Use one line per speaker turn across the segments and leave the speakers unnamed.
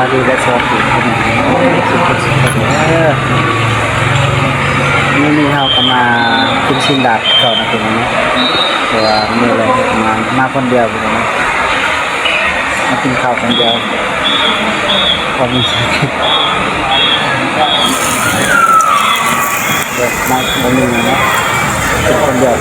าดีและสวัสดีคนสุขสุขนี่เราก็มากินชินดาบก่อนนะคุณนะเพราะว่ามีอะไรมาคนเดียวเลยนะมากินข้าวคนเดียวพอมีเด็กมาคนนึงนะกินคนเดียว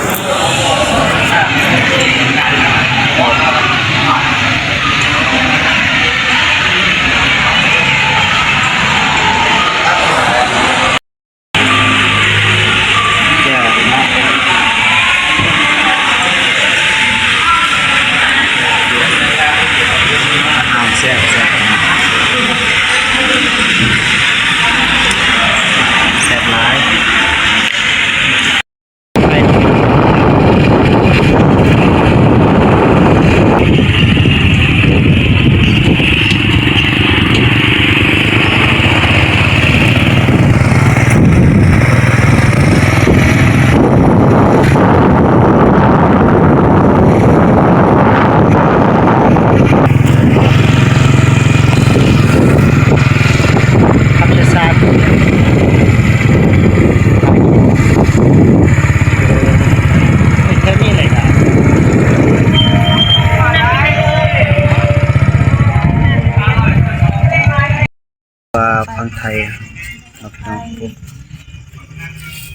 แซ่บแซ่บแซ่บหลายพังไทยครับน้องปุ๊บ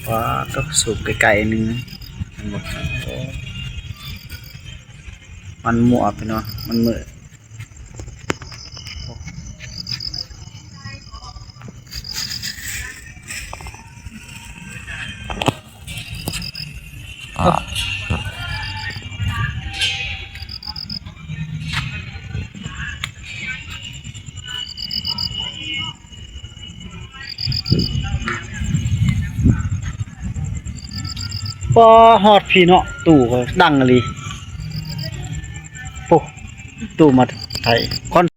ว่าต้องสูบไกลๆนึงหมดมันมั่วไปเนาะมันมืดพอฮอดพี่เนาะตู่ก็ดังเลยโอ้ตู่มาไทยคอน